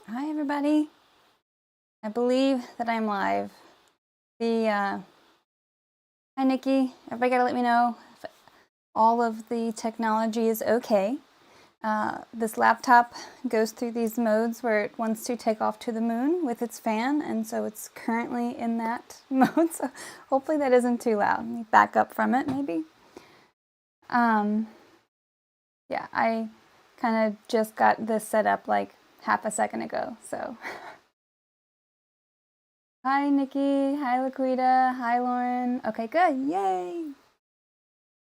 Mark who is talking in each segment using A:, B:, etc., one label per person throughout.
A: Hi everybody. I believe that I'm live. Hi Nikki. Everybody gotta let me know if all of the technology is okay. This laptop goes through these modes where it wants to take off to the moon with its fan, and so it's currently in that mode, so hopefully that isn't too loud. Let me back up from it maybe. Yeah, I kind of just got this set up like half a second ago, so Hi, Nikki. Hi, Laquita. Hi, Lauren. Okay, good. Yay.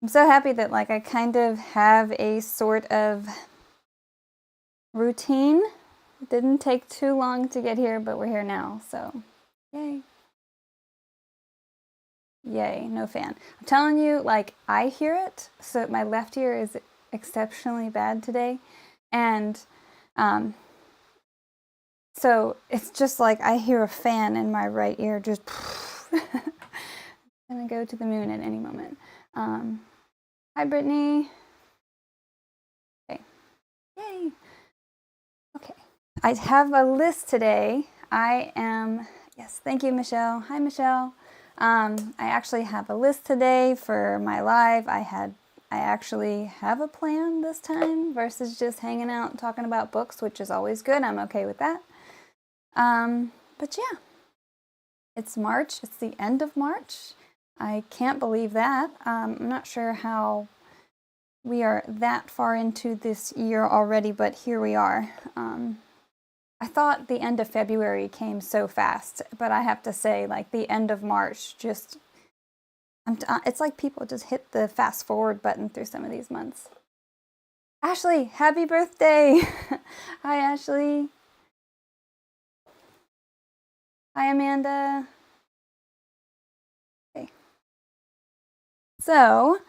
A: I'm so happy that like I kind of have a sort of routine. It didn't take too long to get here, but we're here now, so yay. Yay, no fan. I'm telling you, like, I hear it, so my left ear is exceptionally bad today, and so it's just like I hear a fan in my right ear just gonna go to the moon at any moment. Hi, Brittany. Okay. Yay. Okay. I have a list today. Yes, thank you, Michelle. Hi, Michelle. I actually have a list today for my live. I actually have a plan this time versus just hanging out and talking about books, which is always good. I'm okay with that. But yeah, it's March. It's the end of March. I can't believe that. I'm not sure how we are that far into this year already, but here we are. I thought the end of February came so fast, but I have to say, like, the end of March just, it's like people just hit the fast forward button through some of these months. Ashley, happy birthday! Hi, Ashley. Hi, Amanda. Okay. So,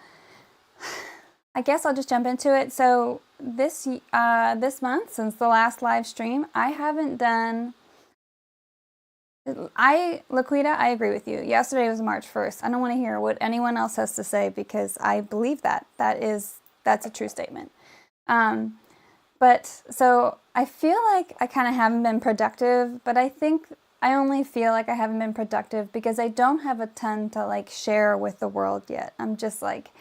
A: I guess I'll just jump into it. So this month, since the last live stream, I haven't done. Laquita, I agree with you. Yesterday was March 1st. I don't want to hear what anyone else has to say because I believe that. That's a true statement. But so I feel like I kind of haven't been productive, but I think I only feel like I haven't been productive because I don't have a ton to like share with the world yet. I'm just like,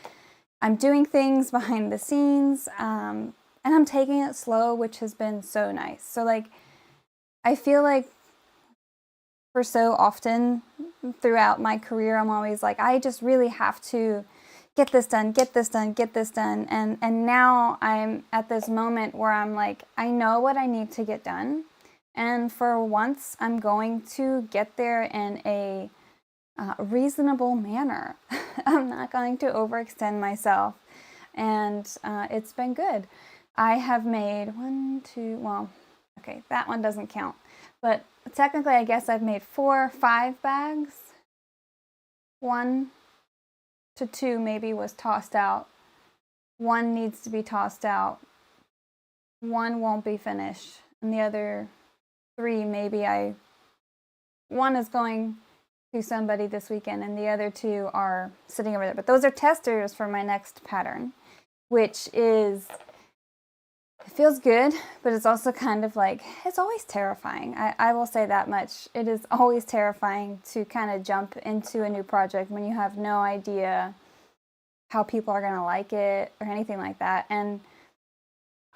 A: I'm doing things behind the scenes, and I'm taking it slow, which has been so nice. So like, I feel like for so often throughout my career, I'm always like, I just really have to get this done, get this done, get this done. And now I'm at this moment where I'm like, I know what I need to get done. And for once, I'm going to get there in a reasonable manner. I'm not going to overextend myself. And it's been good. I have made okay, that one doesn't count. But technically, I guess I've made 4 or 5 bags. 1 to 2 maybe was tossed out. 1 needs to be tossed out. 1 won't be finished. And the other 3 one is going to somebody this weekend and the other 2 are sitting over there. But those are testers for my next pattern, which is, it feels good, but it's also kind of like, it's always terrifying. I will say that much. It is always terrifying to kind of jump into a new project when you have no idea how people are going to like it or anything like that. And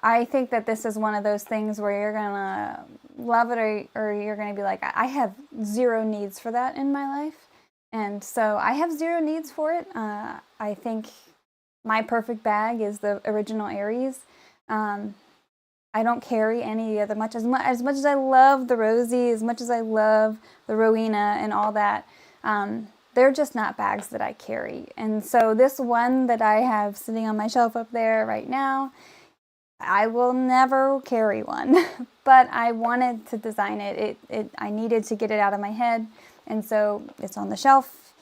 A: I think that this is one of those things where you're going to love it or you're going to be like, I have 0 needs for that in my life. And so I have 0 needs for it. I think my perfect bag is the original Aries. I don't carry any other much as much as I love the Rosie, as much as I love the Rowena and all that. They're just not bags that I carry. And so this one that I have sitting on my shelf up there right now, I will never carry one, but I wanted to design it. I needed to get it out of my head, and so it's on the shelf.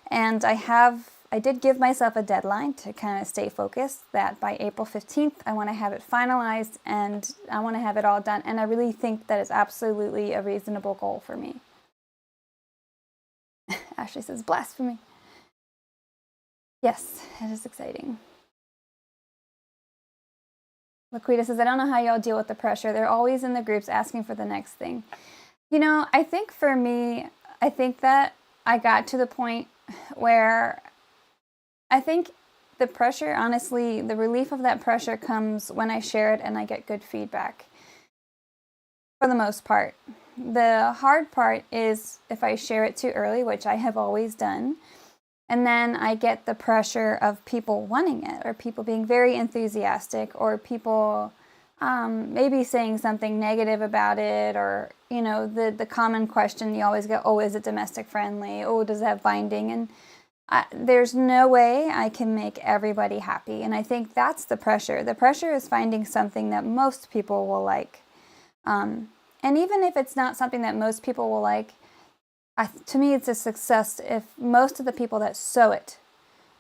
A: And I did give myself a deadline to kind of stay focused that by April 15th, I want to have it finalized and I want to have it all done. And I really think that is absolutely a reasonable goal for me. Ashley says, blasphemy. Yes, it is exciting. Laquita says, I don't know how y'all deal with the pressure. They're always in the groups asking for the next thing. You know, I think for me, I think that I got to the point where I think the pressure, honestly, the relief of that pressure comes when I share it and I get good feedback. For the most part. The hard part is if I share it too early, which I have always done, and then I get the pressure of people wanting it, or people being very enthusiastic, or people maybe saying something negative about it, or, you know, the common question you always get, oh, is it domestic friendly? Oh, does it have binding? And there's no way I can make everybody happy. And I think that's the pressure. The pressure is finding something that most people will like. And even if it's not something that most people will like, to me it's a success if most of the people that sew it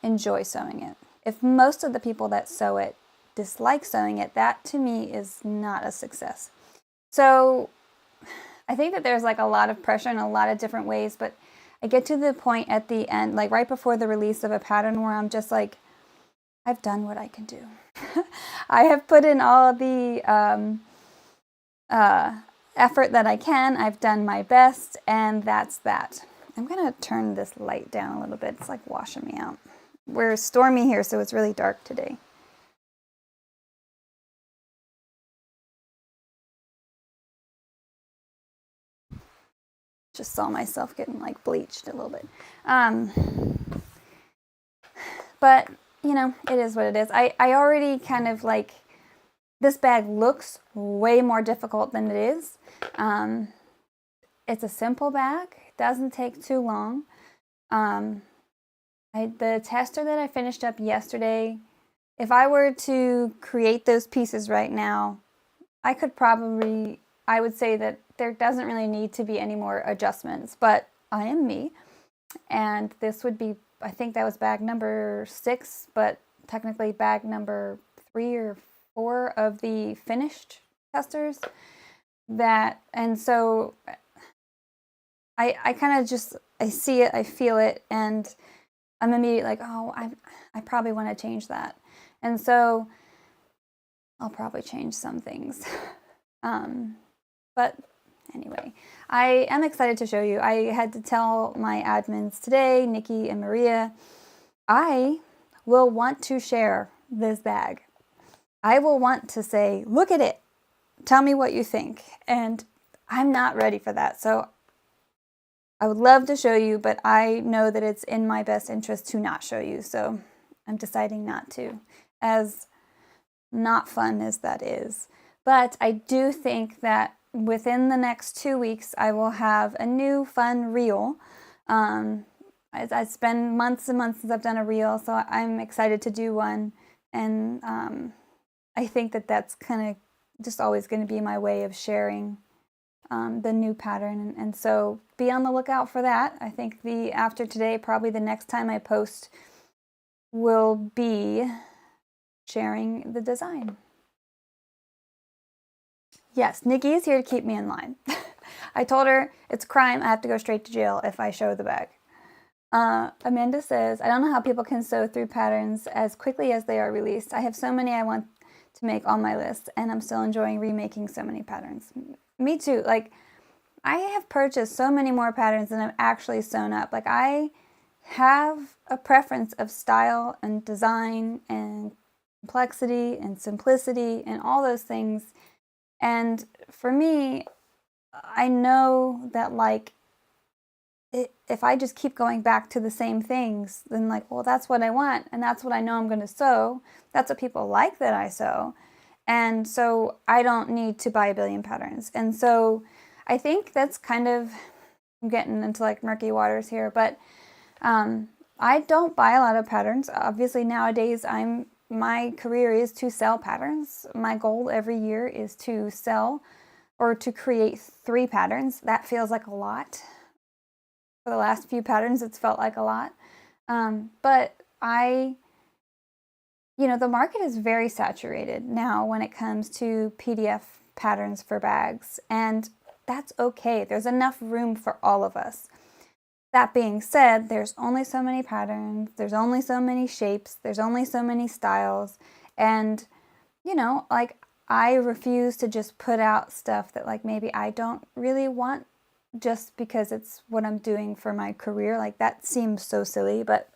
A: enjoy sewing it. If most of the people that sew it dislike sewing it, that to me is not a success. So I think that there's like a lot of pressure in a lot of different ways, but I get to the point at the end, like right before the release of a pattern, where I'm just like, I've done what I can do. I have put in all the effort that I can. I've done my best, and that's that. I'm gonna turn this light down a little bit. It's like washing me out. We're stormy here, so it's really dark today. Just saw myself getting like bleached a little bit. But you know, it is what it is. I already kind of like, this bag looks way more difficult than it is. It's a simple bag. It doesn't take too long. The tester that I finished up yesterday, if I were to create those pieces right now, I would say that there doesn't really need to be any more adjustments, but I am me. And this would be, I think that was bag number 6, but technically bag number 3 or 4 of the finished testers. And so I kind of just, I see it, I feel it, and I'm immediately like, oh, I probably want to change that. And so I'll probably change some things. But anyway, I am excited to show you. I had to tell my admins today, Nikki and Maria, I will want to share this bag. I will want to say, look at it. Tell me what you think. And I'm not ready for that. So I would love to show you, but I know that it's in my best interest to not show you. So I'm deciding not to, as not fun as that is. But I do think that within the next 2 weeks, I will have a new fun reel. It's been months and months since I've done a reel, so I'm excited to do one. And I think that that's kind of just always going to be my way of sharing the new pattern. And so be on the lookout for that. I think after today, probably the next time I post will be sharing the design. Yes, Nikki is here to keep me in line. I told her it's a crime. I have to go straight to jail if I show the bag. Amanda says, I don't know how people can sew through patterns as quickly as they are released. I have so many I want to make on my list, and I'm still enjoying remaking so many patterns. Me too. Like, I have purchased so many more patterns than I've actually sewn up. Like, I have a preference of style and design and complexity and simplicity and all those things. And for me, I know that, like, if I just keep going back to the same things, then, like, well, that's what I want, and that's what I know I'm going to sew. That's what people like that I sew. And so I don't need to buy a billion patterns. And so I think that's kind of, I'm getting into, like, murky waters here, but I don't buy a lot of patterns. Obviously, nowadays, my career is to sell patterns. My goal every year is to sell or to create 3 patterns. That feels like a lot. For the last few patterns, it's felt like a lot. But the market is very saturated now when it comes to PDF patterns for bags, and that's okay. There's enough room for all of us. That being said, there's only so many patterns, there's only so many shapes, there's only so many styles, and you know, like I refuse to just put out stuff that like maybe I don't really want just because it's what I'm doing for my career. Like that seems so silly, but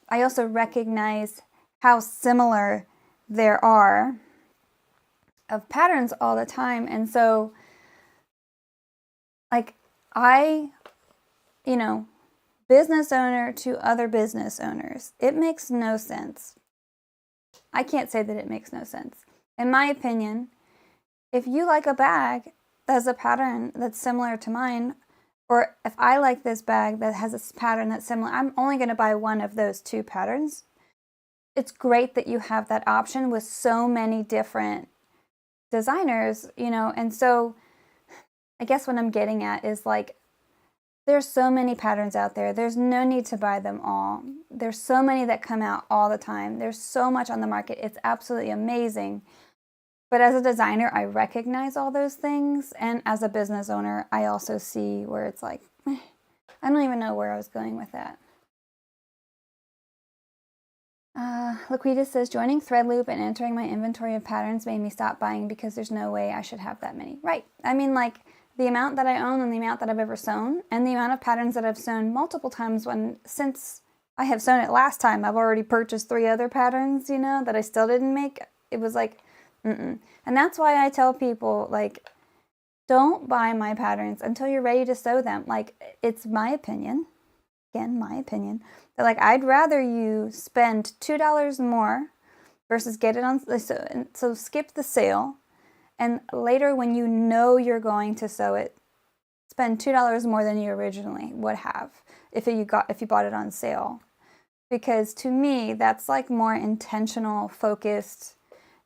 A: I also recognize how similar there are of patterns all the time. And so like I, you know, business owner to other business owners, it makes no sense. I can't say that it makes no sense. In my opinion, if you like a bag that has a pattern that's similar to mine, or if I like this bag that has a pattern that's similar, I'm only going to buy one of those two patterns. It's great that you have that option with so many different designers, you know, and so I guess what I'm getting at is like, there's so many patterns out there. There's no need to buy them all. There's so many that come out all the time. There's so much on the market. It's absolutely amazing. But as a designer, I recognize all those things. And as a business owner, I also see where it's like, I don't even know where I was going with that. Laquita says, joining Threadloop and entering my inventory of patterns made me stop buying because there's no way I should have that many. Right. I mean, like, the amount that I own and the amount that I've ever sewn and the amount of patterns that I've sewn multiple times since I have sewn it last time, I've already purchased 3 other patterns, you know, that I still didn't make. It was like, And that's why I tell people, like, don't buy my patterns until you're ready to sew them. Like, it's my opinion, again, my opinion, that like, I'd rather you spend $2 more versus get it on, so skip the sale. And later, when you know you're going to sew it, spend $2 more than you originally would have if you bought it on sale. Because to me, that's like more intentional, focused,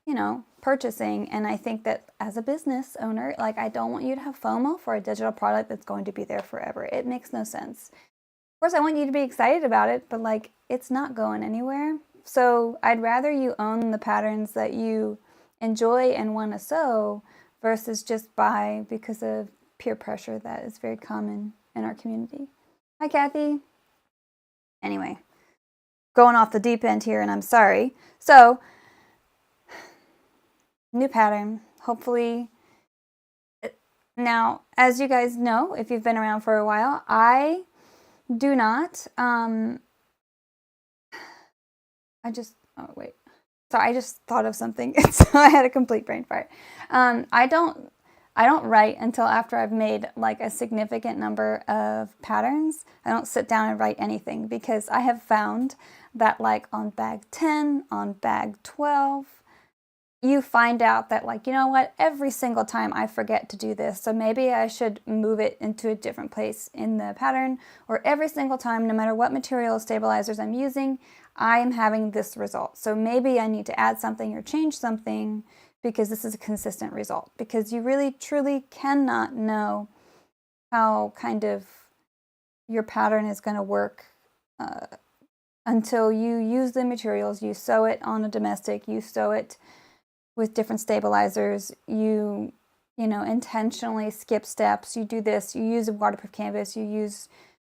A: you know, purchasing. And I think that as a business owner, like, I don't want you to have FOMO for a digital product that's going to be there forever. It makes no sense. Of course, I want you to be excited about it, but like, it's not going anywhere. So I'd rather you own the patterns that you enjoy and want to sew versus just buy because of peer pressure that is very common in our community. Hi, Kathy. Anyway, going off the deep end here, and I'm sorry. So, new pattern, hopefully. Now, as you guys know, if you've been around for a while, I do not, I just thought of something, so I had a complete brain fart. I don't write until after I've made like a significant number of patterns. I don't sit down and write anything because I have found that like on bag 10, on bag 12, you find out that like, you know what, every single time I forget to do this, so maybe I should move it into a different place in the pattern, or every single time, no matter what material stabilizers I'm using, I am having this result. So maybe I need to add something or change something because this is a consistent result. Because you really, truly cannot know how kind of your pattern is going to work until you use the materials. You sew it on a domestic, you sew it with different stabilizers, you know, intentionally skip steps, you do this, you use a waterproof canvas, you use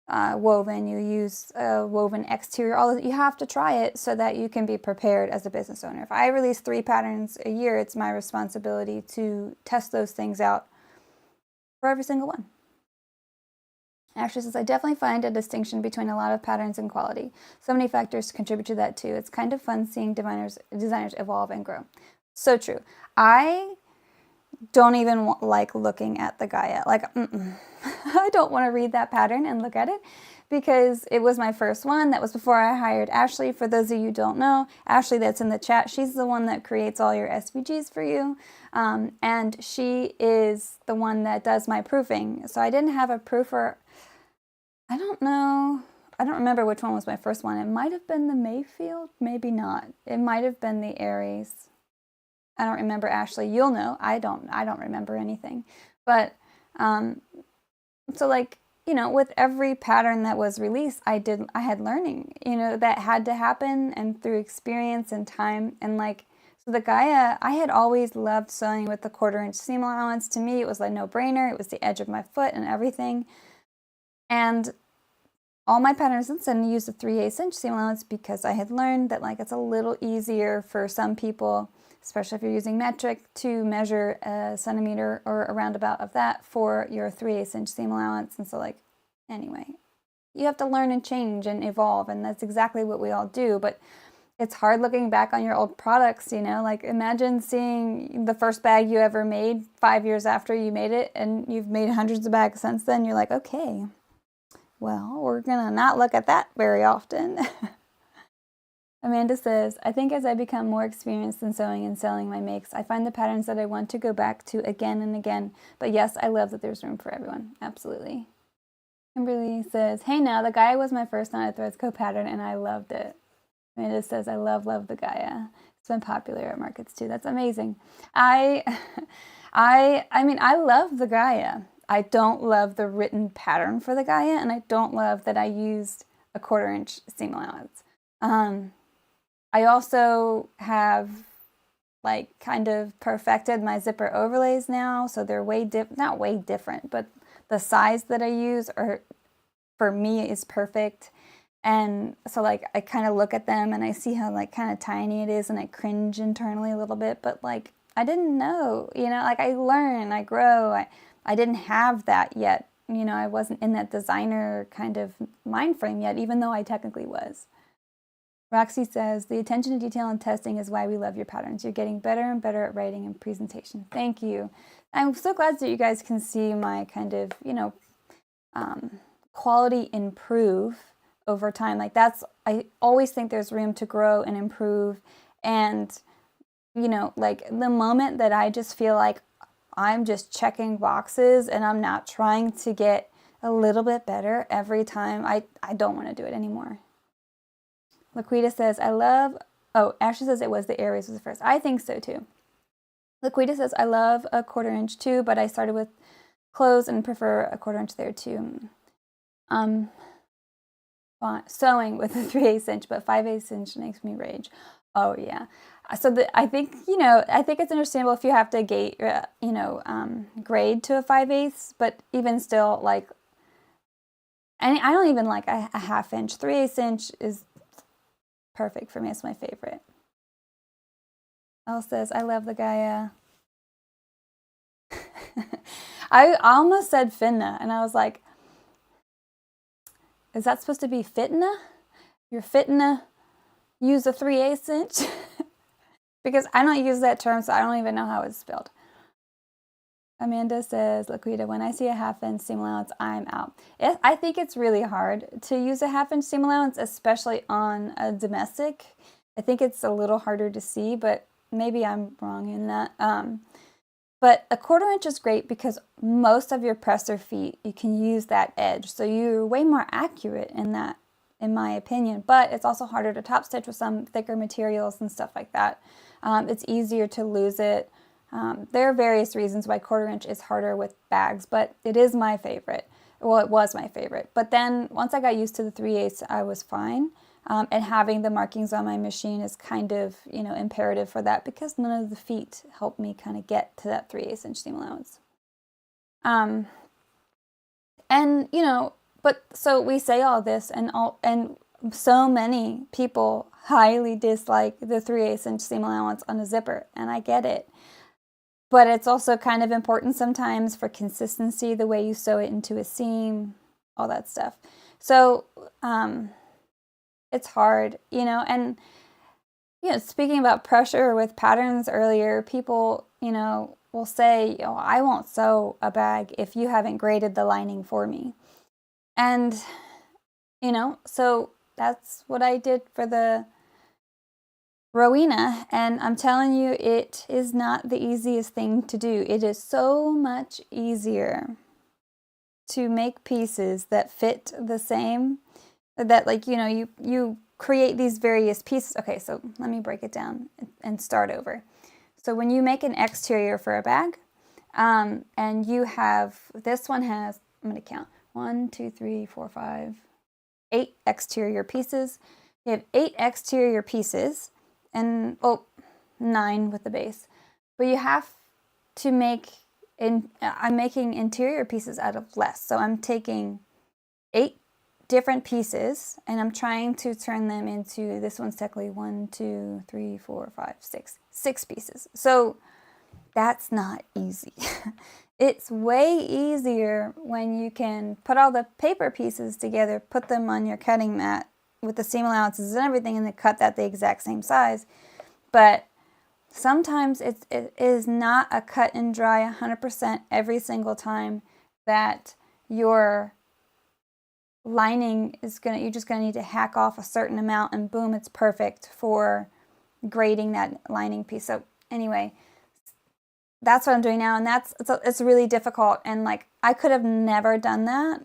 A: woven, you use woven exterior, all of it. You have to try it so that you can be prepared as a business owner. If I release 3 patterns a year, it's my responsibility to test those things out for every single one. Ashley says, I definitely find a distinction between a lot of patterns and quality. So many factors contribute to that too. It's kind of fun seeing designers evolve and grow. So true. I don't even like looking at the Gaia. Like, I don't want to read that pattern and look at it because it was my first one. That was before I hired Ashley. For those of you who don't know, Ashley that's in the chat, she's the one that creates all your SVGs for you. And she is the one that does my proofing. So I didn't have a proofer. I don't know. I don't remember which one was my first one. It might have been the Mayfield, maybe not. It might have been the Aries. I don't remember. Ashley, you'll know. I don't remember anything. But so like, you know, with every pattern that was released, I had learning, you know, that had to happen, and through experience and time. And like, so the Gaia, I had always loved sewing with the 1/4-inch seam allowance. To me, it was like no brainer. It was the edge of my foot and everything. And all my patterns since then use a 3/8 inch seam allowance because I had learned that like it's a little easier for some people, especially if you're using metric, to measure a centimeter or a roundabout of that for your 3/8 inch seam allowance. And so like, anyway, you have to learn and change and evolve, and that's exactly what we all do. But it's hard looking back on your old products, you know, like imagine seeing the first bag you ever made 5 years after you made it, and you've made hundreds of bags since then. You're like, okay, well, we're gonna not look at that very often. Amanda says, I think as I become more experienced in sewing and selling my makes, I find the patterns that I want to go back to again and again. But yes, I love that there's room for everyone. Absolutely. Kimberly says, hey now, the Gaia was my first Knotted Threads Co pattern and I loved it. Amanda says, I love the Gaia. It's been popular at markets too. That's amazing. I mean, I love the Gaia. I don't love the written pattern for the Gaia, and I don't love that I used a 1/4 inch seam allowance. I also have like kind of perfected my zipper overlays now, so they're not way different, but the size that I use for me is perfect. And so like I kind of look at them and I see how like kind of tiny it is, and I cringe internally a little bit, but like I didn't know, you know, like I learn, I grow. I didn't have that yet. You know, I wasn't in that designer kind of mind frame yet, even though I technically was. Roxy says, the attention to detail and testing is why we love your patterns. You're getting better and better at writing and presentation. Thank you. I'm so glad that you guys can see my kind of, you know, quality improve over time. Like I always think there's room to grow and improve. And, you know, like the moment that I just feel like I'm just checking boxes and I'm not trying to get a little bit better every time, I don't want to do it anymore. Laquita says, Ashley says it was the Aries was the first. I think so too. Laquita says, I love a 1/4 inch too, but I started with clothes and prefer a 1/4 inch there too. Sewing with a 3/8 inch, but 5/8 inch makes me rage. Oh yeah. So I think, you know, I think it's understandable if you have to grade to a 5/8, but even still, like, and I don't even like a 1/2 inch. 3/8 inch is perfect for me. It's my favorite. Elle says, I love the Gaia. I almost said Finna, and I was like, is that supposed to be Fitna? You're fitna use a 3/8 inch? Because I don't use that term, so I don't even know how it's spelled. Amanda says, Laquita, when I see a 1/2 inch seam allowance, I'm out. I think it's really hard to use a 1/2 inch seam allowance, especially on a domestic. I think it's a little harder to see, but maybe I'm wrong in that. But a 1/4 inch is great because most of your presser feet, you can use that edge. So you're way more accurate in that, in my opinion. But it's also harder to top stitch with some thicker materials and stuff like that. It's easier to lose it. There are various reasons why 1/4 inch is harder with bags, but it is my favorite. Well, it was my favorite. But then once I got used to the 3/8, I was fine. And having the markings on my machine is kind of, you know, imperative for that, because none of the feet help me kind of get to that 3/8 inch seam allowance. And, you know, but so we say all this, and so many people highly dislike the 3/8 inch seam allowance on a zipper, and I get it. But it's also kind of important sometimes for consistency, the way you sew it into a seam, all that stuff. So, it's hard, you know, and, you know, speaking about pressure with patterns earlier, people, you know, will say, oh, I won't sew a bag if you haven't graded the lining for me. And, you know, so that's what I did for the Rowena, and I'm telling you, it is not the easiest thing to do. It is so much easier to make pieces that fit the same, that, like, you know, you create these various pieces. Okay, so let me break it down and start over. So when you make an exterior for a bag, and you have, this one has, I'm going to count, 1, 2, 3, 4, 5, 8 exterior pieces. You have 8 exterior pieces, and, oh, 9 with the base. But you have to make, I'm making interior pieces out of less. So I'm taking 8 different pieces, and I'm trying to turn them into, this one's technically 1, 2, 3, 4, 5, 6 pieces. So that's not easy. It's way easier when you can put all the paper pieces together, put them on your cutting mat with the seam allowances and everything, and then cut that the exact same size. But sometimes it is not a cut and dry 100% every single time that your lining is you're just gonna need to hack off a certain amount and boom, it's perfect for grading that lining piece. So anyway, that's what I'm doing now, and it's really difficult, and like I could have never done that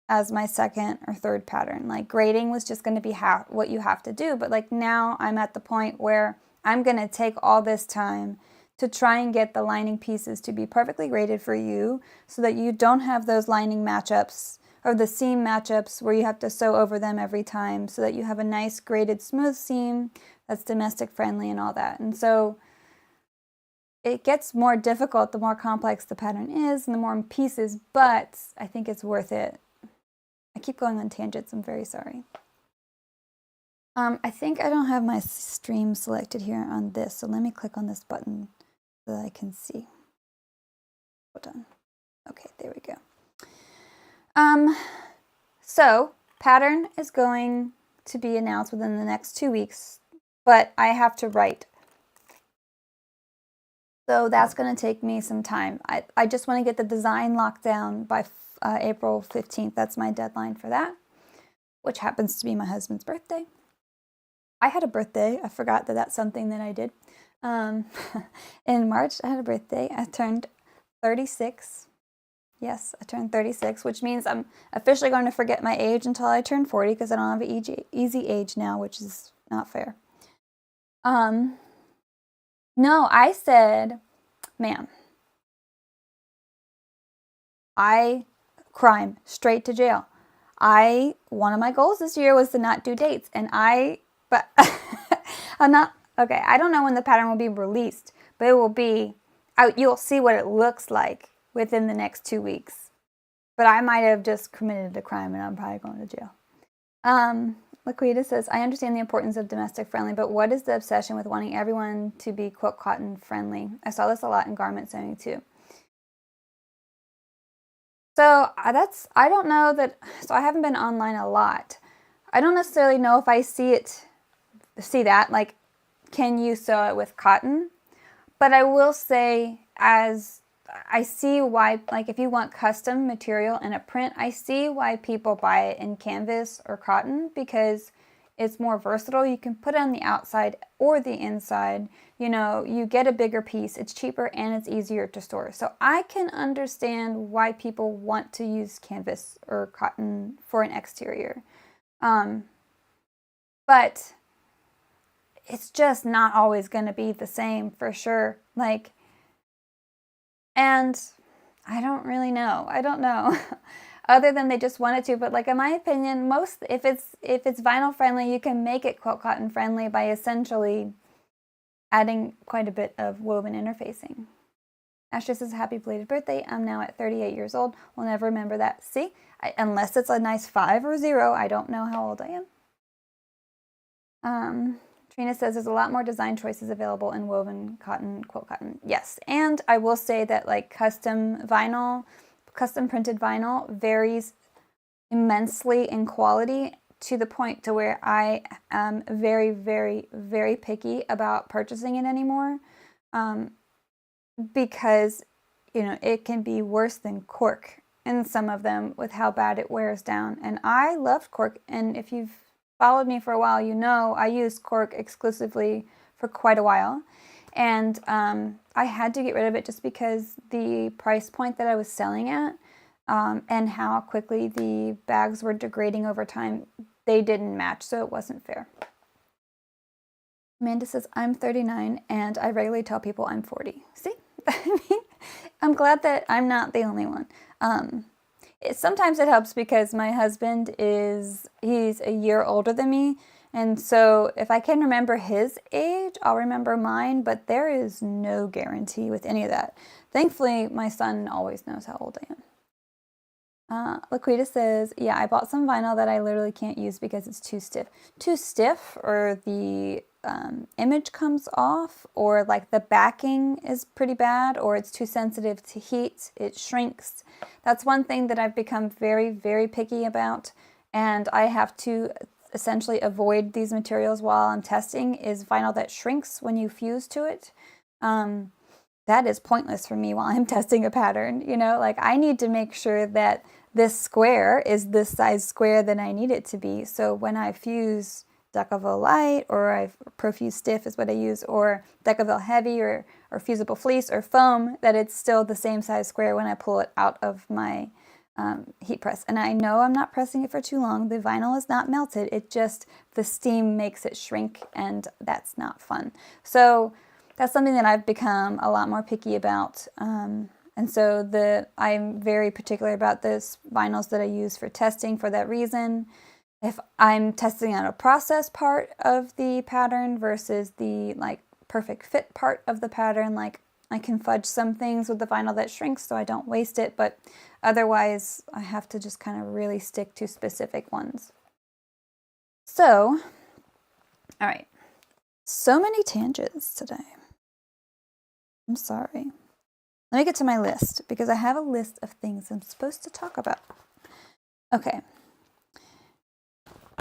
A: as my second or third pattern. Like grading was just going to be what you have to do, but like now I'm at the point where I'm going to take all this time to try and get the lining pieces to be perfectly graded for you so that you don't have those lining matchups or the seam matchups where you have to sew over them every time, so that you have a nice graded smooth seam that's domestic friendly and all that. And so it gets more difficult the more complex the pattern is and the more pieces, but I think it's worth it. I keep going on tangents, I'm very sorry. I think I don't have my stream selected here on this, so let me click on this button so that I can see. Hold on. Okay, there we go. So pattern is going to be announced within the next 2 weeks, but I have to write. So that's going to take me some time. I just want to get the design locked down by April 15th. That's my deadline for that, which happens to be my husband's birthday. I had a birthday. I forgot that that's something that I did. In March, I had a birthday. I turned 36. Yes, I turned 36, which means I'm officially going to forget my age until I turn 40 because I don't have an easy age now, which is not fair. No, I said, ma'am, crime, straight to jail. One of my goals this year was to not do dates, and but I'm not, okay, I don't know when the pattern will be released, but it will be, you'll see what it looks like within the next 2 weeks. But I might have just committed a crime and I'm probably going to jail. Laquita says, I understand the importance of domestic friendly, but what is the obsession with wanting everyone to be quilt cotton friendly? I saw this a lot in garment sewing too. So I don't know that, so I haven't been online a lot. I don't necessarily know if I see that, like, can you sew it with cotton? But I will say, as I see why, like if you want custom material in a print, I see why people buy it in canvas or cotton because it's more versatile. You can put it on the outside or the inside. You know, you get a bigger piece, it's cheaper, and it's easier to store. So I can understand why people want to use canvas or cotton for an exterior. But it's just not always going to be the same for sure. Like, and I don't really know. I don't know. Other than they just wanted to, but like in my opinion, if it's vinyl friendly, you can make it quilt cotton friendly by essentially adding quite a bit of woven interfacing. Ashley says, happy belated birthday. I'm now at 38 years old. We'll never remember that. See, unless it's a nice 5 or 0, I don't know how old I am. Trina says there's a lot more design choices available in woven cotton, quilt cotton. Yes, and I will say that like custom printed vinyl varies immensely in quality to the point to where I am very, very, very picky about purchasing it anymore, because you know it can be worse than cork in some of them with how bad it wears down. And I loved cork, and if you've followed me for a while, you know I used cork exclusively for quite a while. And I had to get rid of it just because the price point that I was selling at and how quickly the bags were degrading over time, they didn't match, so it wasn't fair. Amanda says, I'm 39 and I regularly tell people I'm 40. See? I mean, I'm glad that I'm not the only one. Sometimes it helps because my husband he's a year older than me, and so if I can remember his age, I'll remember mine, but there is no guarantee with any of that. Thankfully, my son always knows how old I am. Laquita says, yeah, I bought some vinyl that I literally can't use because it's too stiff. Too stiff, or the image comes off, or like the backing is pretty bad, or it's too sensitive to heat, it shrinks. That's one thing that I've become very, very picky about, and I have to essentially avoid these materials while I'm testing, is vinyl that shrinks when you fuse to it. That is pointless for me while I'm testing a pattern, you know, like I need to make sure that this square is this size square that I need it to be. So when I fuse Decaville Light, or I Profuse Stiff is what I use, or Decaville Heavy, or Fusible Fleece, or foam, that it's still the same size square when I pull it out of my heat press. And I know I'm not pressing it for too long. The vinyl is not melted. It just, the steam makes it shrink, and that's not fun. So that's something that I've become a lot more picky about. And so I'm very particular about this vinyls that I use for testing for that reason. If I'm testing on a process part of the pattern versus the like perfect fit part of the pattern, like I can fudge some things with the vinyl that shrinks so I don't waste it, but otherwise I have to just kind of really stick to specific ones. So, all right, so many tangents today. I'm sorry. Let me get to my list, because I have a list of things I'm supposed to talk about. Okay.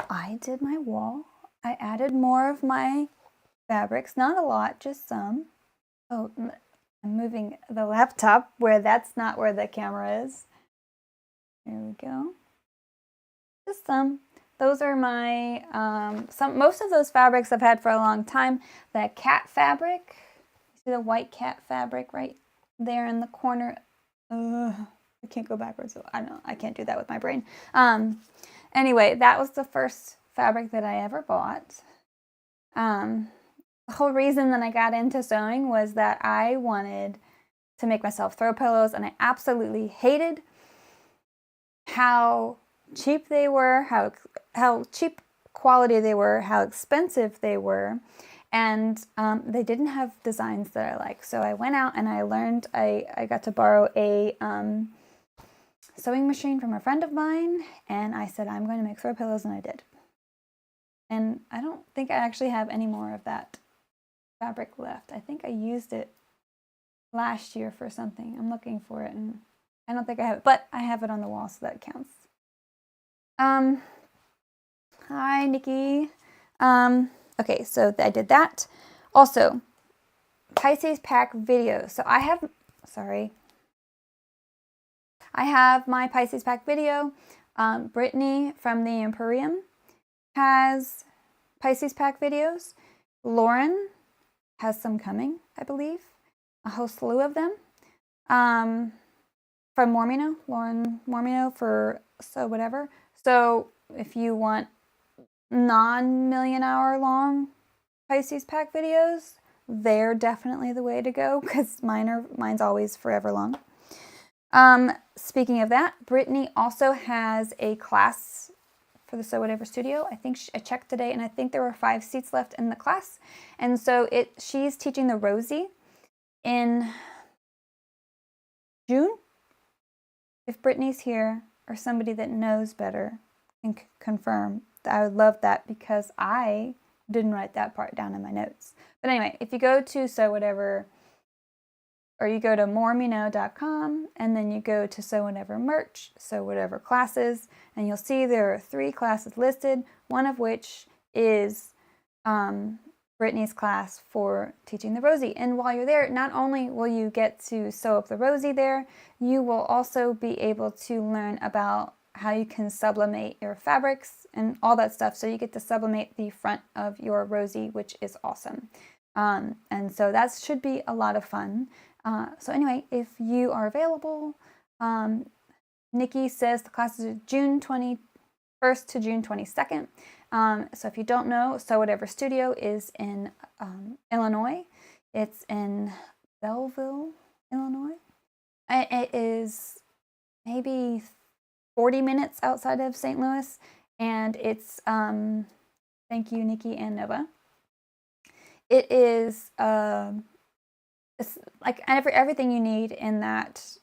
A: I did my wall. I added more of my fabrics. Not a lot, just some. Oh, I'm moving the laptop where that's not where the camera is. There we go. Just some. Those are my, most of those fabrics I've had for a long time. The cat fabric. You see the white cat fabric right there in the corner. I can't go backwards. So I know I can't do that with my brain. Anyway, that was the first fabric that I ever bought. The whole reason that I got into sewing was that I wanted to make myself throw pillows, and I absolutely hated how cheap they were, how cheap quality they were, how expensive they were. And they didn't have designs that I like. So I went out and I learned, I got to borrow a sewing machine from a friend of mine, and I said, I'm going to make throw pillows, and I did. And I don't think I actually have any more of that fabric left. I think I used it last year for something. I'm looking for it, and I don't think I have it, but I have it on the wall, so that counts. Hi, Nikki. Okay, so I did that. Also, Pisces pack video. So I have my Pisces pack video. Brittany from the Emporium has Pisces pack videos. Lauren has some coming, I believe. A whole slew of them. From Mormino, Lauren Mormino for So Whatever. So if you want non-million hour long Pisces pack videos, they're definitely the way to go, because mine's always forever long. Speaking of that, Brittany also has a class for the Sew Whatever studio. I think I checked today, and I think there were 5 seats left in the class. And so she's teaching the Rosie in June. If Brittany's here, or somebody that knows better can confirm, I would love that, because I didn't write that part down in my notes. But anyway, if you go to Sew Whatever, or you go to moremino.com, and then you go to Sew Whatever merch, Sew Whatever classes, and you'll see there are 3 classes listed, one of which is Brittany's class for teaching the Rosie. And while you're there, not only will you get to sew up the Rosie there, you will also be able to learn about how you can sublimate your fabrics and all that stuff. So you get to sublimate the front of your Rosie, which is awesome. And so that should be a lot of fun. So anyway, if you are available, Nikki says the class is June 21st to June 22nd. So if you don't know, Sew Whatever Studio is in Illinois. It's in Belleville, Illinois. It is maybe 40 minutes outside of St. Louis, and it's, thank you, Nikki and Nova. It is, it's like everything you need in that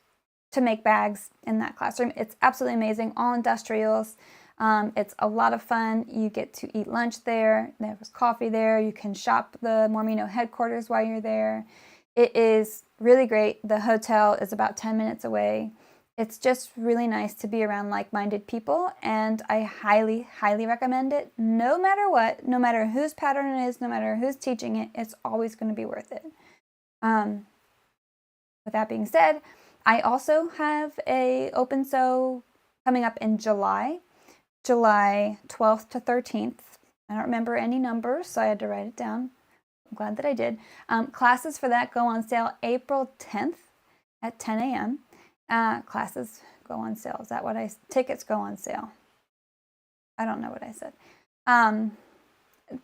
A: to make bags in that classroom. It's absolutely amazing, all industrials. It's a lot of fun. You get to eat lunch there. There was coffee there. You can shop the Mormino headquarters while you're there. It is really great. The hotel is about 10 minutes away. It's just really nice to be around like-minded people, and I highly, highly recommend it. No matter what, no matter whose pattern it is, no matter who's teaching it, it's always going to be worth it. With that being said, I also have a open sew coming up in July 12th to 13th. I don't remember any numbers, so I had to write it down. I'm glad that I did. Classes for that go on sale April 10th at 10 a.m. Classes go on sale. Is that what tickets go on sale? I don't know what I said.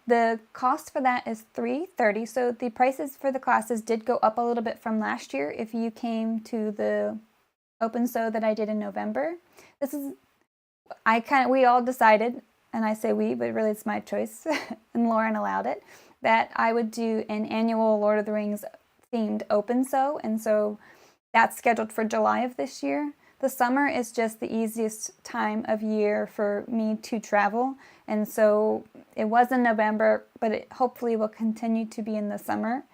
A: The cost for that is $330. So the prices for the classes did go up a little bit from last year if you came to the open sew that I did in November. We all decided, and I say we, but really it's my choice, and Lauren allowed it, that I would do an annual Lord of the Rings themed open sew, and so that's scheduled for July of this year. The summer is just the easiest time of year for me to travel, and so it was in November, but it hopefully will continue to be in the summer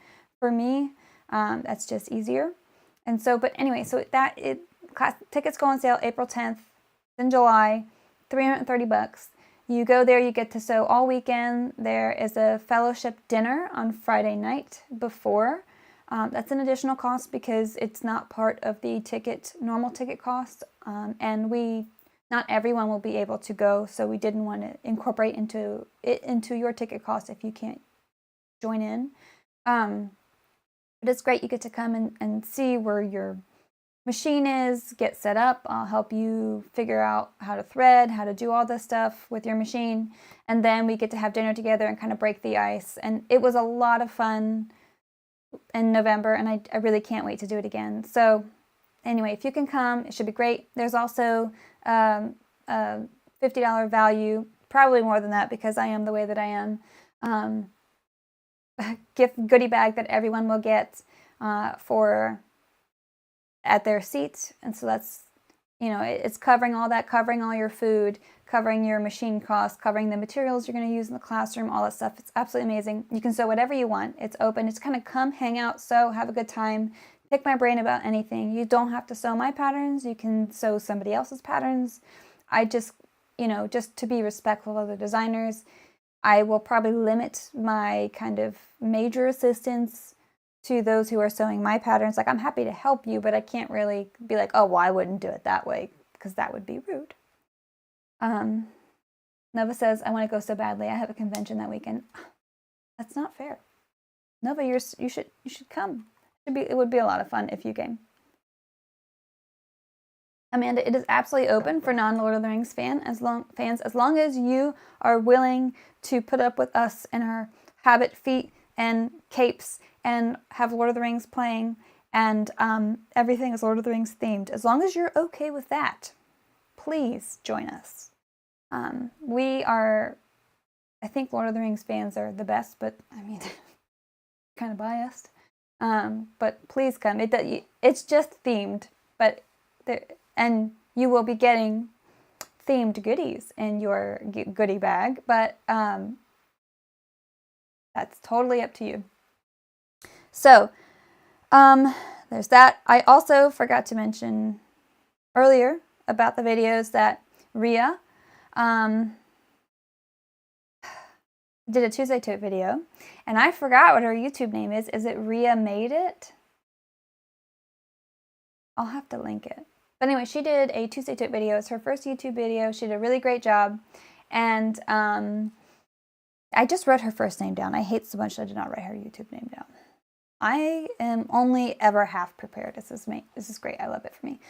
A: for me. That's just easier. And so, but anyway, so class tickets go on sale April 10th, in July, $330. You go there, you get to sew all weekend. There is a fellowship dinner on Friday night before. That's an additional cost because it's not part of the normal ticket cost, and not everyone will be able to go, so we didn't want to incorporate into your ticket cost if you can't join in. But it's great. You get to come and see where your machine is, get set up. I'll help you figure out how to thread, how to do all this stuff with your machine, and then we get to have dinner together and kind of break the ice. And it was a lot of fun in November, and I really can't wait to do it again. So anyway, if you can come, it should be great. There's also a $50 value, probably more than that because I am the way that I am, gift goodie bag that everyone will get at their seat. And so that's, it's covering all that, covering all your food, covering your machine costs, covering the materials you're going to use in the classroom, all that stuff. It's absolutely amazing. You can sew whatever you want. It's open. It's kind of come, hang out, sew, have a good time, pick my brain about anything. You don't have to sew my patterns. You can sew somebody else's patterns. I just, just to be respectful of the designers, I will probably limit my kind of major assistance to those who are sewing my patterns. Like, I'm happy to help you, but I can't really be like, oh, well, I wouldn't do it that way, because that would be rude. Nova says, I want to go so badly. I have a convention that weekend. That's not fair. Nova, you should come. It would be a lot of fun if you came. Amanda, it is absolutely open for non-Lord of the Rings fans as long as you are willing to put up with us and our habit feet and capes and have Lord of the Rings playing, and everything is Lord of the Rings themed. As long as you're okay with that, please join us. I think Lord of the Rings fans are the best, but I mean, kind of biased. But please come. It's just themed, and you will be getting themed goodies in your goodie bag, but that's totally up to you. So, there's that. I also forgot to mention earlier about the videos that Rhea did a Tuesday Tote video, and I forgot what her YouTube name is. Is it Rhea Made It? I'll have to link it. But anyway, she did a Tuesday Tote video. It's her first YouTube video. She did a really great job, and I just wrote her first name down. I hate so much that I did not write her YouTube name down. I am only ever half prepared. This is great. I love it for me.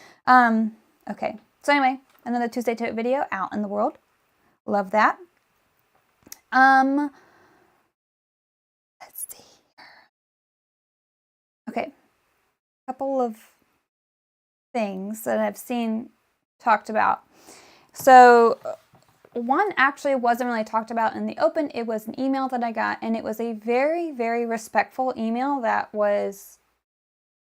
A: Okay. So anyway, another Tuesday Tote video out in the world. Love that. Let's see here. Okay. A couple of things that I've seen talked about. So one actually wasn't really talked about in the open. It was an email that I got, and it was a very, very respectful email that was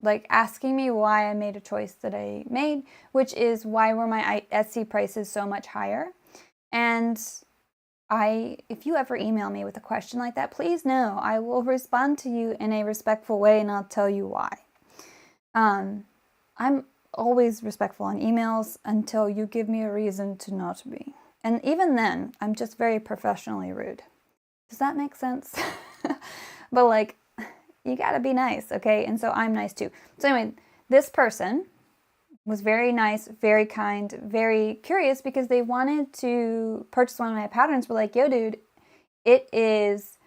A: like asking me why I made a choice that I made, which is why were my Etsy prices so much higher. And if you ever email me with a question like that, please know I will respond to you in a respectful way, and I'll tell you why. I'm always respectful on emails until you give me a reason to not be. And even then, I'm just very professionally rude. Does that make sense? But like, you gotta be nice, okay? And so I'm nice too. So anyway, this person was very nice, very kind, very curious because they wanted to purchase one of my patterns. We're like, yo, dude, it is,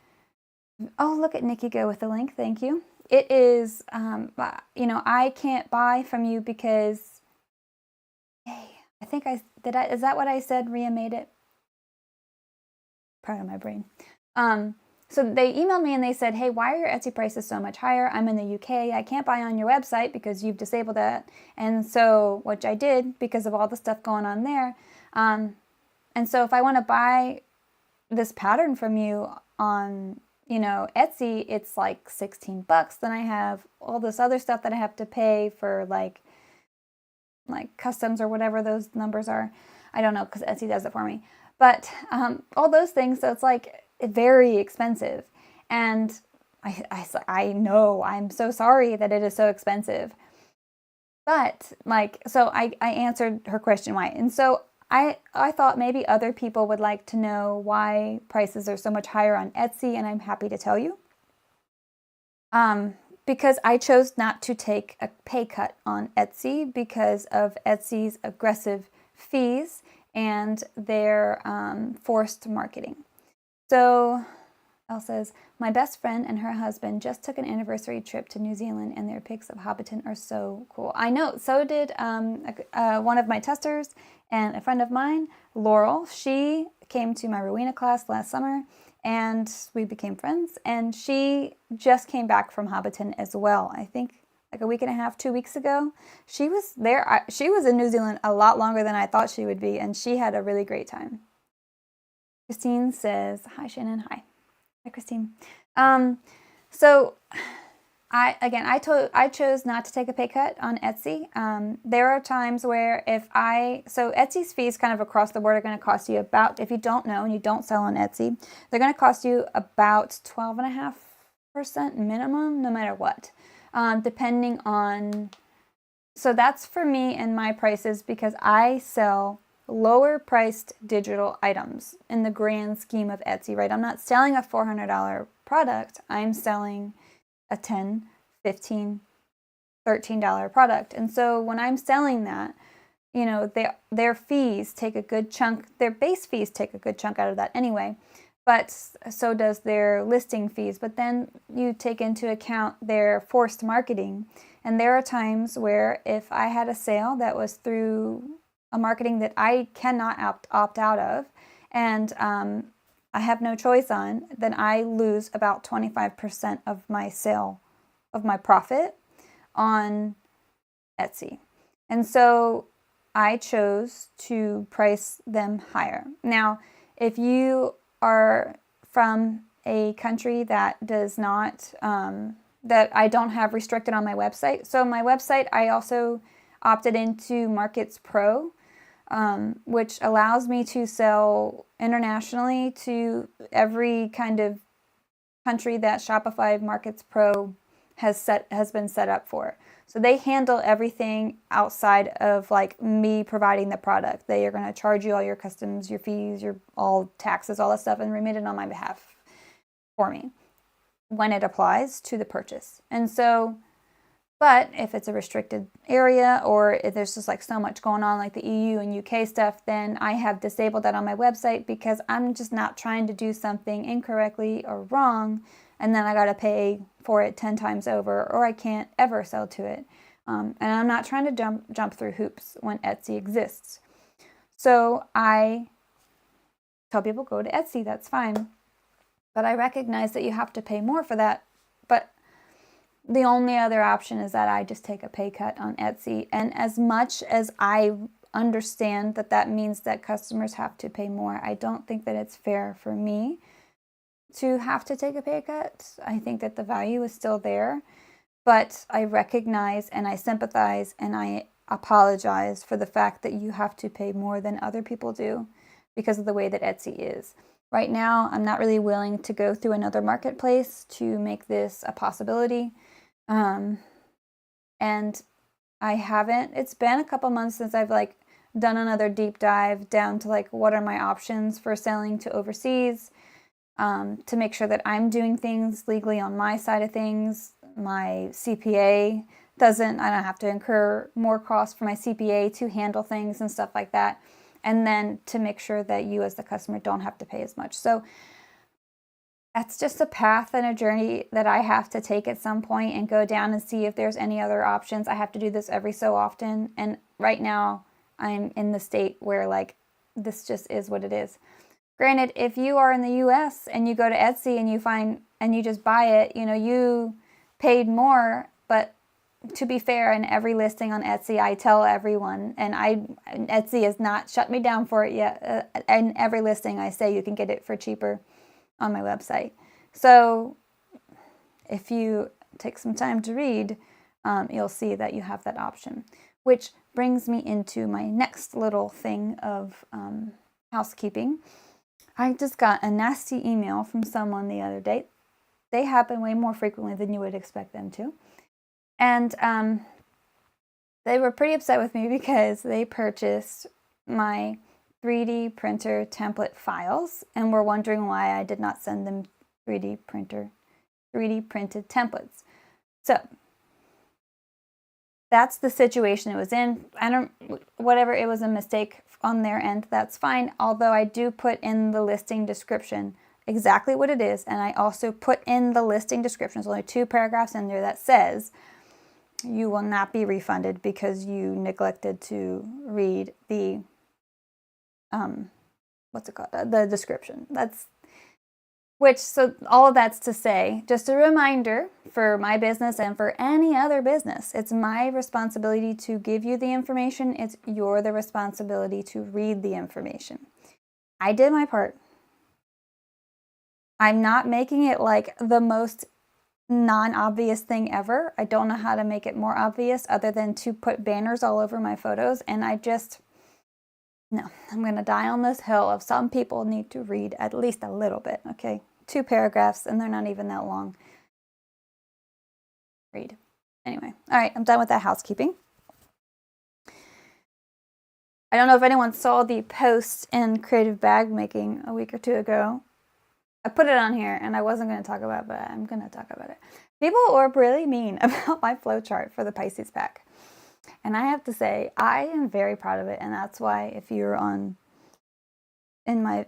A: oh, look at Nikki go with the link. Thank you. It is, you know, I can't buy from you because, hey, I think is that what I said? Rhea made it? Proud of my brain. So they emailed me and they said, hey, why are your Etsy prices so much higher? I'm in the UK. I can't buy on your website because you've disabled that. And so, which I did because of all the stuff going on there. And so if I want to buy this pattern from you on, you know, Etsy, it's like $16. Then I have all this other stuff that I have to pay for like customs or whatever those numbers are. I don't know because Etsy does it for me. But all those things, so it's like very expensive. And I know, I'm so sorry that it is so expensive. But like, so I answered her question why. And so I thought maybe other people would like to know why prices are so much higher on Etsy, and I'm happy to tell you. Because I chose not to take a pay cut on Etsy because of Etsy's aggressive fees and their forced marketing. So Elle says, my best friend and her husband just took an anniversary trip to New Zealand and their pics of Hobbiton are so cool. I know, so did one of my testers and a friend of mine, Laurel. She came to my Rowena class last summer and we became friends, and she just came back from Hobbiton as well. I think like a week and a half, 2 weeks ago. She was there. She was in New Zealand a lot longer than I thought she would be, and she had a really great time. Christine says, hi, Shannon. Hi. Hi, Christine. So I chose not to take a pay cut on Etsy. There are times where so Etsy's fees kind of across the board are going to cost you about, if you don't know and you don't sell on Etsy, they're going to cost you about 12.5% minimum, no matter what, depending on, so that's for me and my prices because I sell lower priced digital items in the grand scheme of Etsy, right? I'm not selling a $400 product. I'm selling a $10, $15, $13 product. And so when I'm selling that, you know, their fees take a good chunk, their base fees take a good chunk out of that anyway, but so does their listing fees. But then you take into account their forced marketing. And there are times where if I had a sale that was through a marketing that I cannot opt out of, and I have no choice on, then I lose about 25% of my sale, of my profit on Etsy. And so I chose to price them higher. Now, if you are from a country that does not, that I don't have restricted on my website. So my website, I also opted into Markets Pro, which allows me to sell internationally to every kind of country that Shopify Markets Pro has been set up for. So they handle everything outside of like me providing the product. They are going to charge you all your customs, your fees, your all taxes, all that stuff, and remit it on my behalf for me when it applies to the purchase. And so, but if it's a restricted area or if there's just like so much going on like the EU and UK stuff, then I have disabled that on my website because I'm just not trying to do something incorrectly or wrong and then I got to pay for it 10 times over, or I can't ever sell to it. And I'm not trying to jump through hoops when Etsy exists. So I tell people go to Etsy, that's fine. But I recognize that you have to pay more for that. But the only other option is that I just take a pay cut on Etsy. And as much as I understand that that means that customers have to pay more, I don't think that it's fair for me to have to take a pay cut. I think that the value is still there. But I recognize and I sympathize and I apologize for the fact that you have to pay more than other people do because of the way that Etsy is. Right now, I'm not really willing to go through another marketplace to make this a possibility. And I haven't. It's been a couple months since I've like done another deep dive down to like what are my options for selling to overseas, to make sure that I'm doing things legally on my side of things. My CPA I don't have to incur more costs for my CPA to handle things and stuff like that. And then to make sure that you as the customer don't have to pay as much. So that's just a path and a journey that I have to take at some point and go down and see if there's any other options. I have to do this every so often. And right now I'm in the state where like, this just is what it is. Granted, if you are in the US and you go to Etsy and you find, and you just buy it, you know, you paid more, but to be fair, in every listing on Etsy, I tell everyone, and Etsy has not shut me down for it yet. In every listing, I say you can get it for cheaper on my website. So if you take some time to read, you'll see that you have that option, which brings me into my next little thing of housekeeping. I just got a nasty email from someone the other day. They happen way more frequently than you would expect them to. And they were pretty upset with me because they purchased my 3D printer template files and were wondering why I did not send them 3D printed templates. So that's the situation it was in. Whatever, it was a mistake on their end, that's fine. Although I do put in the listing description exactly what it is. And I also put in the listing description, there's only 2 paragraphs in there that says you will not be refunded because you neglected to read the, what's it called? The description. So all of that's to say, just a reminder for my business and for any other business, it's my responsibility to give you the information. It's your the responsibility to read the information. I did my part. I'm not making it like the most non-obvious thing ever. I don't know how to make it more obvious other than to put banners all over my photos. And I'm going to die on this hill of some people need to read at least a little bit, okay? 2 paragraphs, and they're not even that long. Read. Anyway, all right, I'm done with that housekeeping. I don't know if anyone saw the post in Creative Bag Making a week or 2 ago. I put it on here, and I wasn't going to talk about it, but I'm going to talk about it. People were really mean about my flowchart for the Pisces pack. And I have to say, I am very proud of it, and that's why if you're in the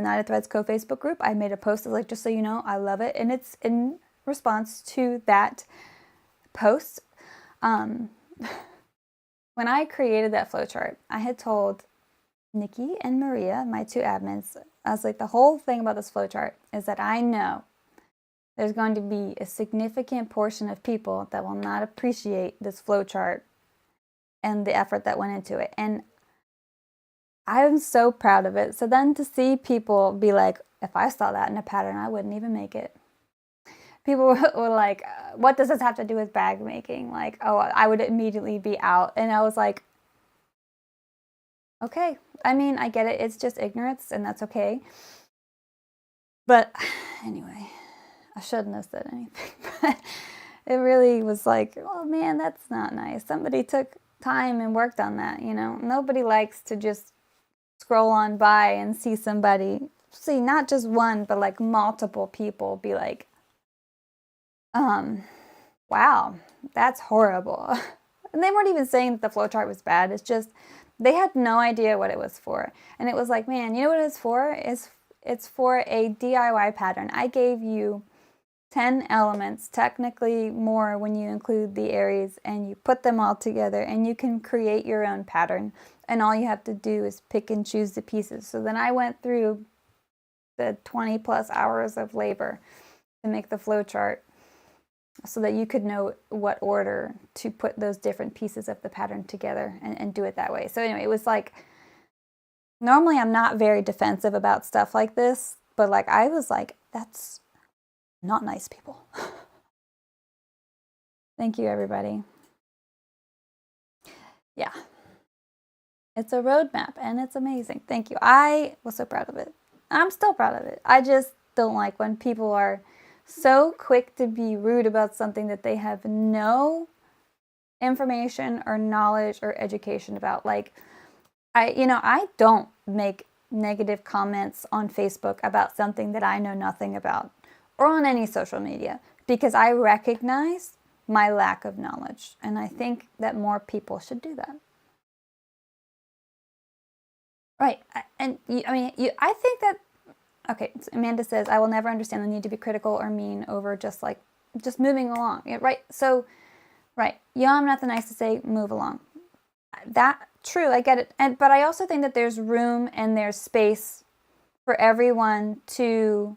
A: Knitted Threads Co-Facebook group, I made a post like, just so you know, I love it. And it's in response to that post. When I created that flowchart, I had told Nikki and Maria, my 2 admins, I was like, the whole thing about this flowchart is that I know there's going to be a significant portion of people that will not appreciate this flowchart and the effort that went into it. And I'm so proud of it. So then to see people be like, if I saw that in a pattern, I wouldn't even make it. People were like, what does this have to do with bag making? Like, oh, I would immediately be out. And I was like, okay. I mean, I get it. It's just ignorance, and that's okay. But anyway, I shouldn't have said anything. But it really was like, oh man, that's not nice. Somebody took time and worked on that, you know. Nobody likes to just scroll on by and see not just one, but like multiple people be like, wow, that's horrible. And they weren't even saying that the flowchart was bad. It's just, they had no idea what it was for. And it was like, man, you know what it's for? It's for a DIY pattern. I gave you 10 elements, technically more when you include the areas, and you put them all together and you can create your own pattern. And all you have to do is pick and choose the pieces. So then I went through the 20 plus hours of labor to make the flowchart so that you could know what order to put those different pieces of the pattern together and do it that way. So anyway, it was like, normally I'm not very defensive about stuff like this, but like I was like, that's not nice, people. Thank you, everybody. Yeah. It's a roadmap and it's amazing. Thank you. I was so proud of it. I'm still proud of it. I just don't like when people are so quick to be rude about something that they have no information or knowledge or education about. Like, I don't make negative comments on Facebook about something that I know nothing about, or on any social media, because I recognize my lack of knowledge. And I think that more people should do that. Right. And I think that, okay, so Amanda says, I will never understand the need to be critical or mean over just moving along. Yeah, right. So, right. Yeah, I'm nothing nice to say, move along. That, true, I get it. But I also think that there's room and there's space for everyone to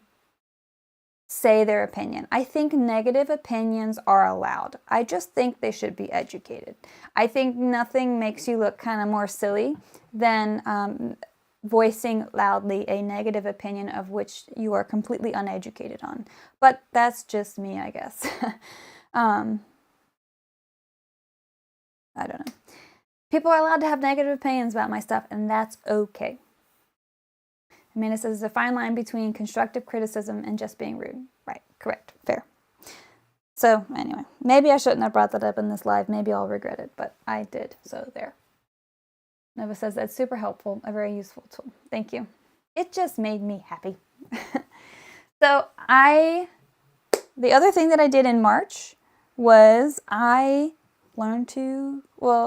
A: say their opinion. I think negative opinions are allowed. I just think they should be educated. I think nothing makes you look kind of more silly than voicing loudly a negative opinion of which you are completely uneducated on. But that's just me, I guess. I don't know. People are allowed to have negative opinions about my stuff, and that's okay. Amanda says, there's a fine line between constructive criticism and just being rude. Right, correct, fair. So anyway, maybe I shouldn't have brought that up in this live. Maybe I'll regret it, but I did, so there. Nova says, that's super helpful, a very useful tool. Thank you. It just made me happy. So the other thing that I did in March was I learned to,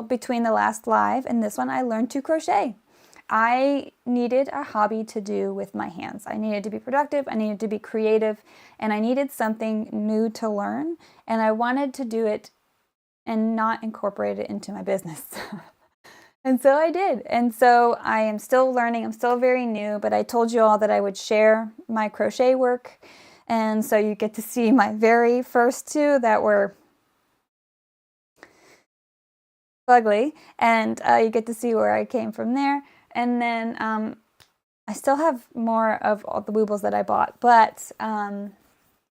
A: between the last live and this one, I learned to crochet. I needed a hobby to do with my hands. I needed to be productive, I needed to be creative, and I needed something new to learn, and I wanted to do it and not incorporate it into my business. And so I did. And so I am still learning. I'm still very new, but I told you all that I would share my crochet work. And so you get to see my very first two that were ugly, and you get to see where I came from there. And then I still have more of all the woobles that I bought, but I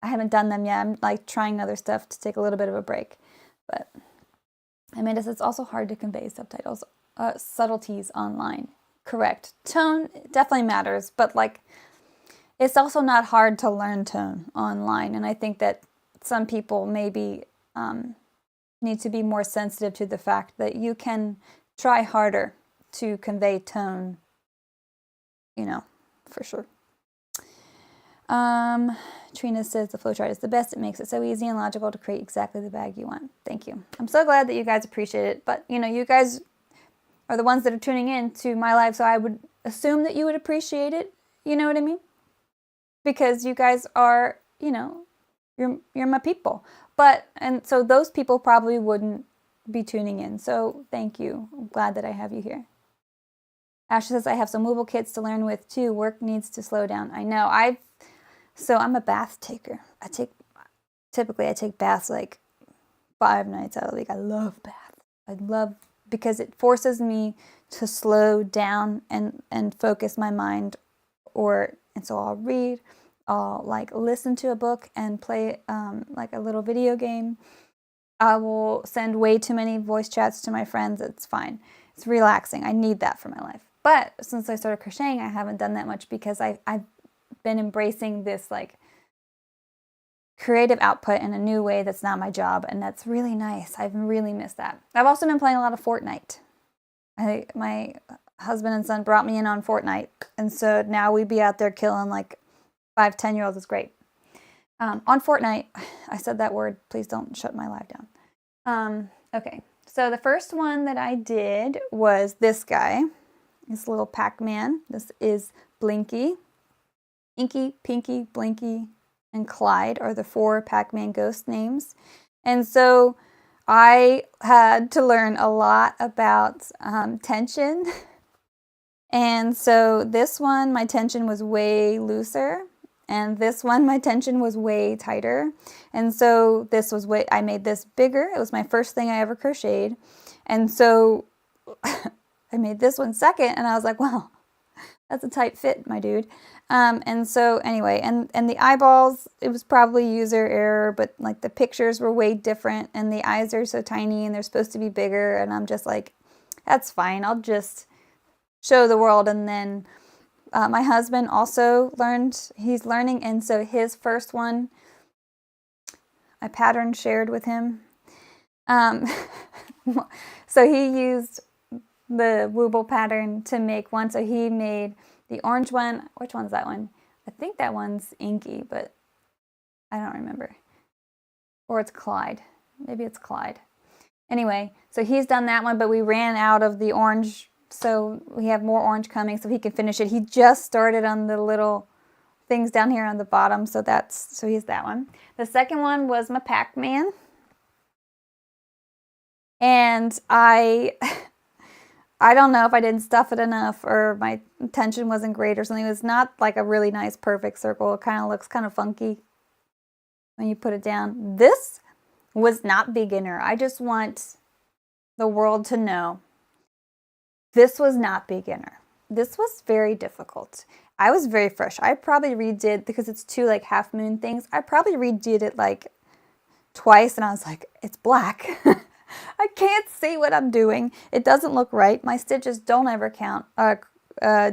A: haven't done them yet. I'm like trying other stuff to take a little bit of a break. But Amanda says it's also hard to convey subtleties online. Correct. Tone definitely matters, but like it's also not hard to learn tone online. And I think that some people maybe need to be more sensitive to the fact that you can try harder to convey tone, for sure. Trina says the flowchart is the best. It makes it so easy and logical to create exactly the bag you want. Thank you. I'm so glad that you guys appreciate it. But, you guys are the ones that are tuning in to my live, so I would assume that you would appreciate it. You know what I mean? Because you guys are, you're my people. And so those people probably wouldn't be tuning in. So thank you. I'm glad that I have you here. Ashley says, I have some movable kits to learn with too. Work needs to slow down. I know. I'm a bath taker. I take baths like 5 nights out of the week. I love baths. Because it forces me to slow down and focus my mind. And so I'll read, I'll listen to a book and play a little video game. I will send way too many voice chats to my friends. It's fine. It's relaxing. I need that for my life. But since I started crocheting, I haven't done that much because I've been embracing this creative output in a new way that's not my job, and that's really nice. I've really missed that. I've also been playing a lot of Fortnite. My husband and son brought me in on Fortnite, and so now we be out there killing 5-10-year-olds. It's great. On Fortnite, I said that word. Please don't shut my live down. Okay, so the first one that I did was this guy. This little Pac-Man. This is Blinky. Inky, Pinky, Blinky, and Clyde are the 4 Pac-Man ghost names. And so I had to learn a lot about tension. And so this one, my tension was way looser. And this one, my tension was way tighter. And so I made this bigger. It was my first thing I ever crocheted. And so I made this one second, and I was like, well, That's a tight fit, my dude. And so anyway, and the eyeballs, it was probably user error, but like the pictures were way different and the eyes are so tiny and they're supposed to be bigger. And I'm just like, that's fine. I'll just show the world. And then my husband also learned, he's learning. And so his first one, I pattern shared with him. So he used the Wooble pattern to make one. So he made the orange one. Which one's that one? I think that one's inky, but I don't remember. Or it's Clyde. Maybe it's Clyde. Anyway, so he's done that one, but we ran out of the orange, so we have more orange coming so he can finish it. He just started on the little things down here on the bottom, so he's that one. The second one was my Pac-Man. And I don't know if I didn't stuff it enough or my tension wasn't great or something. It was not like a really nice perfect circle. It kind of looks kind of funky when you put it down. This was not beginner. I just want the world to know this was not beginner. This was very difficult. I was very fresh. I probably redid, because it's two like half moon things, I probably redid it like twice and I was like, it's black. I can't see what I'm doing. It doesn't look right. My stitches don't ever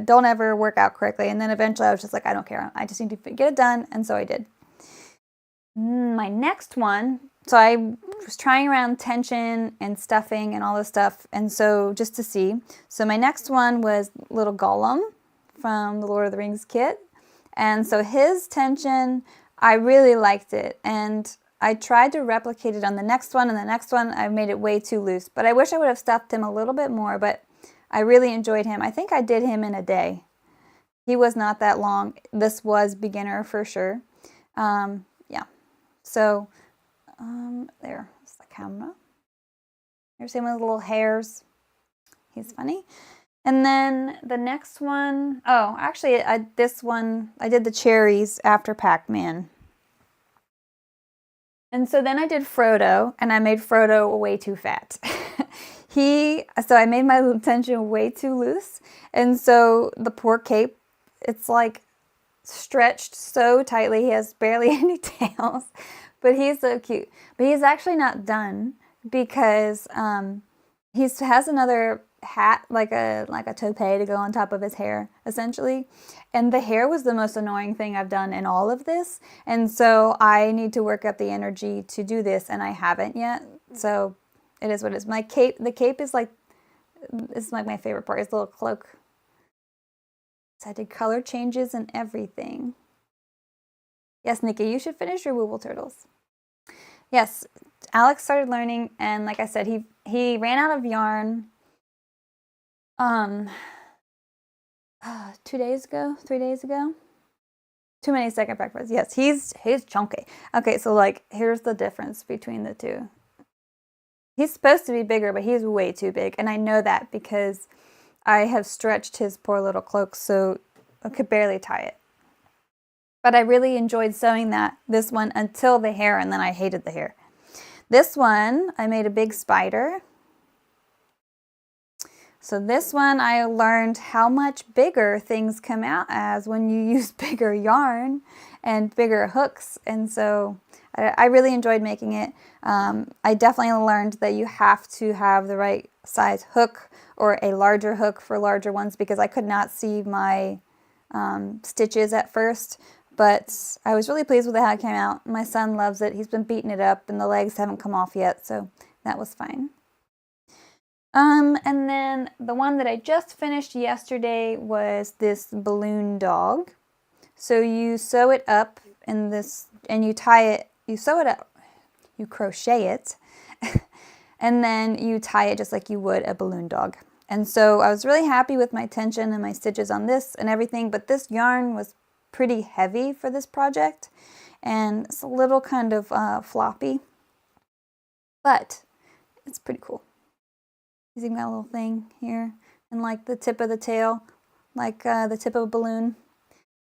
A: don't ever work out correctly. And then eventually I was just like, I don't care. I just need to get it done. And so I did. My next one, so I was trying around tension and stuffing and all this stuff. And so just to see. So my next one was little Gollum from the Lord of the Rings kit. And so his tension, I really liked it. And I tried to replicate it on the next one, and the next one I made it way too loose. But I wish I would have stuffed him a little bit more, but I really enjoyed him. I think I did him in a day. He was not that long. This was beginner for sure. Yeah. So, there's the camera. There's him with little hairs. He's funny. And then the next one, oh, actually, this one, I did the cherries after Pac-Man. And so then I did Frodo, and I made Frodo way too fat. So I made my tension way too loose. And so the poor cape, it's like stretched so tightly. He has barely any tails, but he's so cute. But he's actually not done because he has another hat, like a toupee to go on top of his hair, essentially. And the hair was the most annoying thing I've done in all of this. And so I need to work up the energy to do this, and I haven't yet. So it is what it is. The cape is like, it's like my favorite part, is the little cloak. So I did color changes and everything. Yes, Nikki, you should finish your Wooble Turtles. Yes, Alex started learning, and like I said, he ran out of yarn 2 days ago, 3 days ago. Too many second breakfasts. Yes, he's chunky. Okay, so like here's the difference between the two. He's supposed to be bigger, but he's way too big, and I know that because I have stretched his poor little cloak so I could barely tie it. But I really enjoyed sewing this one until the hair, and then I hated the hair. This one, I made a big spider. So this one, I learned how much bigger things come out as when you use bigger yarn and bigger hooks. And so I really enjoyed making it. I definitely learned that you have to have the right size hook or a larger hook for larger ones, because I could not see my stitches at first. But I was really pleased with how it came out. My son loves it. He's been beating it up and the legs haven't come off yet, so that was fine. And then the one that I just finished yesterday was this balloon dog. So you sew it up in this, and you tie it, you sew it up, you crochet it, and then you tie it just like you would a balloon dog. And so I was really happy with my tension and my stitches on this and everything, but this yarn was pretty heavy for this project, and it's a little kind of floppy, but it's pretty cool. He's even got a little thing here, and like the tip of the tail, like the tip of a balloon.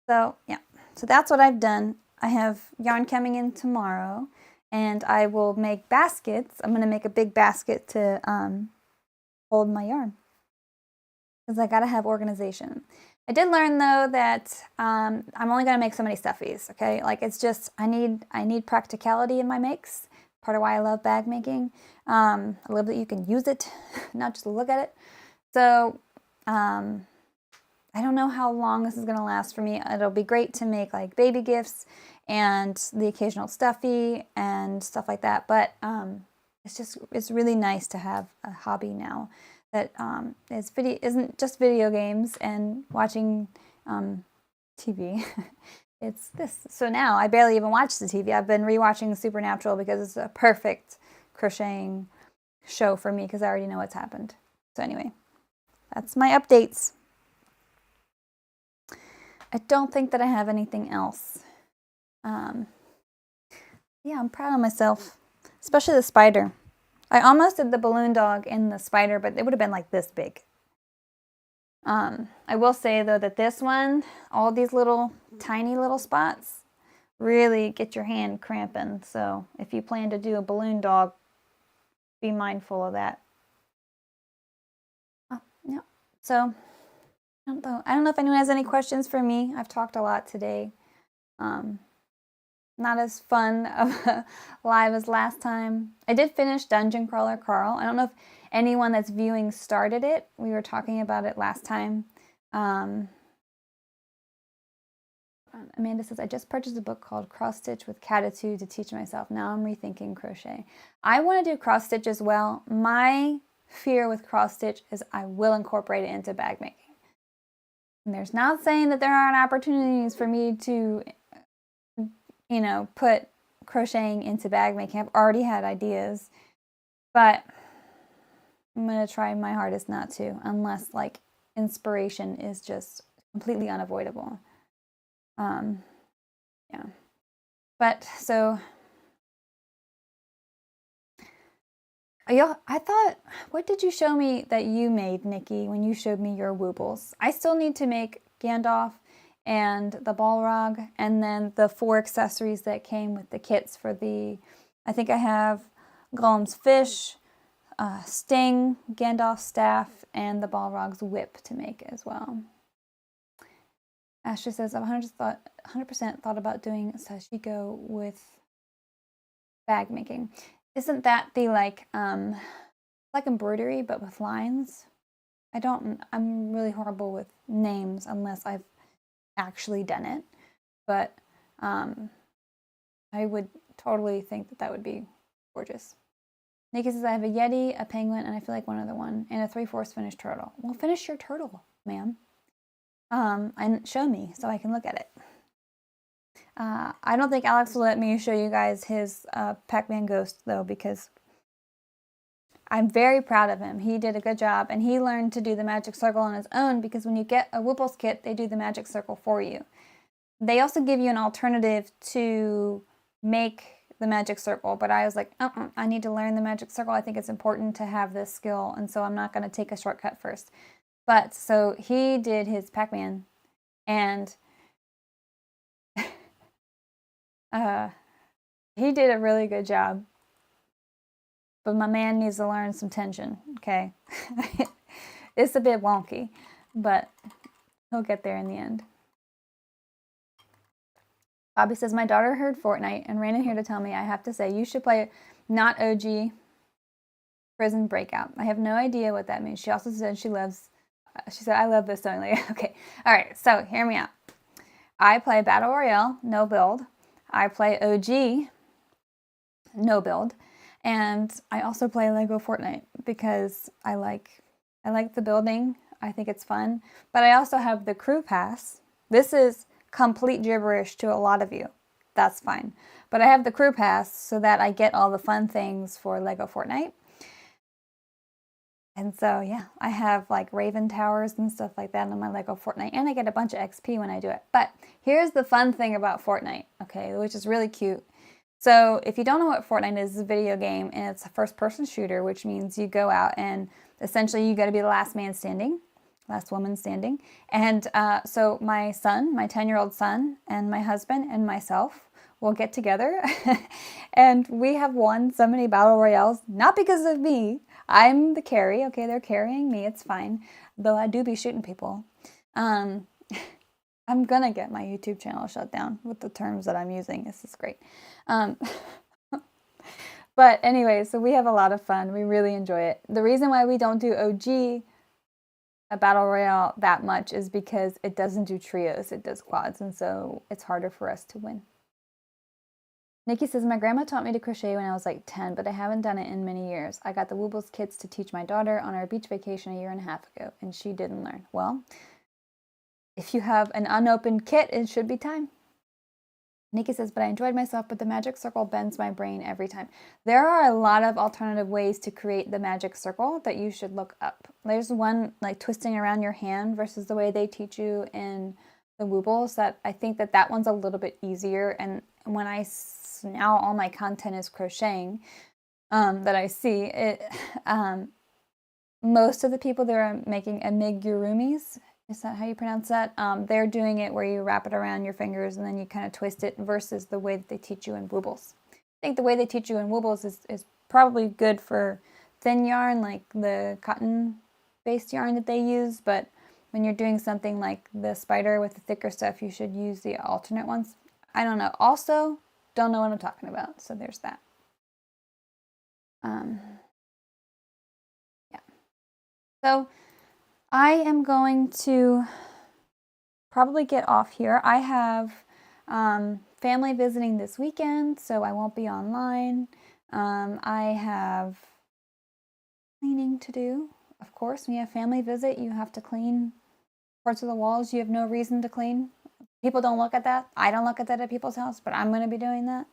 A: So yeah, so that's what I've done. I have yarn coming in tomorrow, and I will make baskets. I'm going to make a big basket to hold my yarn, because I got to have organization. I did learn though that I'm only going to make so many stuffies, okay? Like it's just, I need practicality in my makes. Part of why I love bag making. I love that you can use it, not just look at it. So I don't know how long this is going to last for me. It'll be great to make like baby gifts and the occasional stuffy and stuff like that. But it's really nice to have a hobby now that isn't just video games and watching TV. It's this. So now I barely even watch the TV. I've been rewatching Supernatural because it's a perfect crocheting show for me because I already know what's happened. So anyway, that's my updates. I don't think that I have anything else. Yeah, I'm proud of myself, especially the spider. I almost did the balloon dog in the spider, but it would have been like this big. I will say though that this one, all these little tiny little spots really get your hand cramping. So if you plan to do a balloon dog, be mindful of that. Oh, yeah. So I don't know if anyone has any questions for me. I've talked a lot today. Not as fun of a live as last time. I did finish Dungeon Crawler Carl. I don't know if anyone that's viewing started it. We were talking about it last time. Amanda says, I just purchased a book called Cross Stitch with Catitude to teach myself. Now I'm rethinking crochet. I want to do cross stitch as well. My fear with cross stitch is I will incorporate it into bag making. And there's not saying that there aren't opportunities for me to, you know, put crocheting into bag making. I've already had ideas, but I'm going to try my hardest not to, unless like inspiration is just completely unavoidable. Yeah. But so I thought, what did you show me that you made, Nikki, when you showed me your woobles? I still need to make Gandalf and the Balrog, and then the 4 accessories that came with the kits for the, I think I have Gollum's fish, Sting, Gandalf's staff, and the Balrog's whip to make as well. Ashley says, I've 100% thought about doing sashiko with bag making. Isn't that the like embroidery but with lines? I'm really horrible with names unless I've actually done it. But I would totally think that would be gorgeous. Nikki says, I have a Yeti, a penguin, and I feel like one other one, and a 3/4 finished turtle. Well, finish your turtle, ma'am. And show me so I can look at it. I don't think Alex will let me show you guys his Pac-Man ghost though, because I'm very proud of him. He did a good job, and he learned to do the magic circle on his own, because when you get a Whooples kit, they do the magic circle for you. They also give you an alternative to make the magic circle, but I was like, I need to learn the magic circle. I think it's important to have this skill, and so I'm not going to take a shortcut first. But so he did his Pac-Man, and he did a really good job. But my man needs to learn some tension, okay? It's a bit wonky, but he'll get there in the end. Bobby says, my daughter heard Fortnite and ran in here to tell me I have to say you should play not OG Prison Breakout. I have no idea what that means. She also said she said, I love this song. Like, okay, all right, so hear me out. I play Battle Royale, no build. I play OG, no build. And I also play Lego Fortnite because I like the building. I think it's fun. But I also have the crew pass. This is complete gibberish to a lot of you. That's fine. But I have the crew pass so that I get all the fun things for Lego Fortnite. And so, yeah, I have like Raven Towers and stuff like that on my Lego Fortnite. And I get a bunch of XP when I do it. But here's the fun thing about Fortnite, okay, which is really cute. So if you don't know what Fortnite is, it's a video game, and it's a first-person shooter, which means you go out and essentially you got to be the last man standing, last woman standing. And so my son, my 10-year-old son, and my husband and myself will get together, and we have won so many battle royales, not because of me. I'm the carry, okay, they're carrying me, it's fine, though I do be shooting people. I'm gonna get my YouTube channel shut down with the terms that I'm using. This is great. Um, but anyway, so we have a lot of fun. We really enjoy it. The reason why we don't do OG, a battle royale, that much is because it doesn't do trios, it does quads, and so it's harder for us to win. Nikki says, my grandma taught me to crochet when I was like 10, but I haven't done it in many years. I got the Woobles kits to teach my daughter on our beach vacation a year and a half ago, and she didn't learn. Well, if you have an unopened kit, it should be time. Nikki says, but I enjoyed myself, but the magic circle bends my brain every time. There are a lot of alternative ways to create the magic circle that you should look up. There's one like twisting around your hand versus the way they teach you in the Woobles. That I think that one's a little bit easier. And when now all my content is crocheting that I see it. Most of the people that are making amigurumis, is that how you pronounce that? They're doing it where you wrap it around your fingers and then you kind of twist it versus the way that they teach you in Woobles. I think the way they teach you in Woobles is probably good for thin yarn, like the cotton-based yarn that they use, but when you're doing something like the spider with the thicker stuff, you should use the alternate ones. I don't know. Also, don't know what I'm talking about, so there's that. Yeah. So I am going to probably get off here. I have family visiting this weekend, so I won't be online. I have cleaning to do. Of course, when you have family visit, you have to clean parts of the walls you have no reason to clean. People don't look at that. I don't look at that at people's house, but I'm going to be doing that.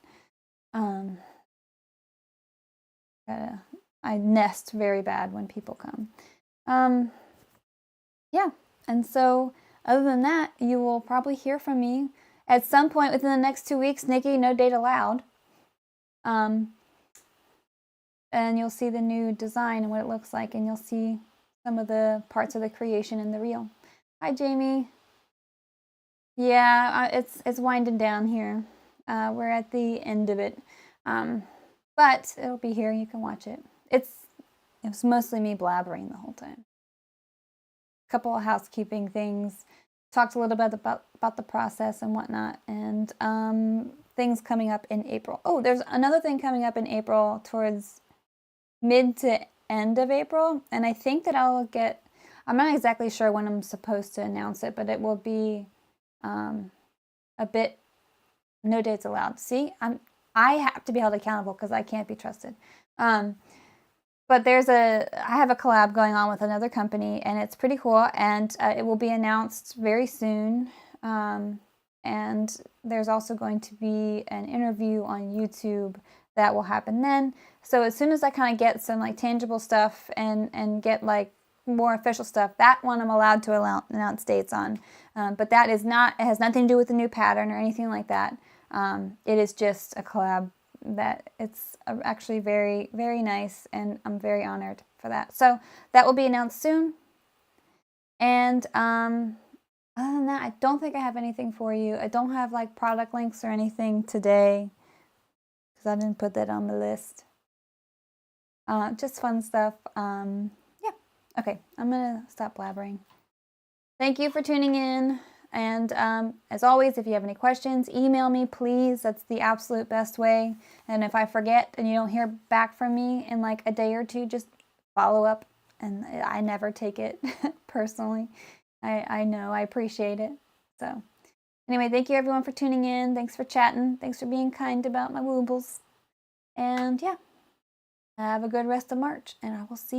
A: I nest very bad when people come. Yeah, and so other than that, you will probably hear from me at some point within the next 2 weeks. Nikki, no date allowed. And you'll see the new design and what it looks like, and you'll see some of the parts of the creation in the reel. Hi, Jamie. Yeah, it's winding down here. We're at the end of it, but it'll be here. You can watch it. It was mostly me blabbering the whole time. A couple of housekeeping things. Talked a little bit about the process and whatnot, and things coming up in April. Oh, there's another thing coming up in April towards mid to end of April, and I think that I'm not exactly sure when I'm supposed to announce it, but it will be a bit, no dates allowed. See, I have to be held accountable because I can't be trusted. But I have a collab going on with another company, and it's pretty cool, and it will be announced very soon. And there's also going to be an interview on YouTube that will happen then. So as soon as I kind of get some like tangible stuff and get like more official stuff, that one I'm allowed to announce dates on. But that is not, it has nothing to do with the new pattern or anything like that. It is just a collab that it's actually very, very nice, and I'm very honored for that. So that will be announced soon. And other than that, I don't think I have anything for you. I don't have like product links or anything today because I didn't put that on the list. Just fun stuff. Yeah. Okay, I'm gonna stop blabbering. Thank you for tuning in. And as always, if you have any questions, email me, please. That's the absolute best way. And if I forget and you don't hear back from me in like a day or two, just follow up. And I never take it personally. I know, I appreciate it. So anyway, thank you everyone for tuning in. Thanks for chatting. Thanks for being kind about my woobles. And yeah, have a good rest of March, and I will see you.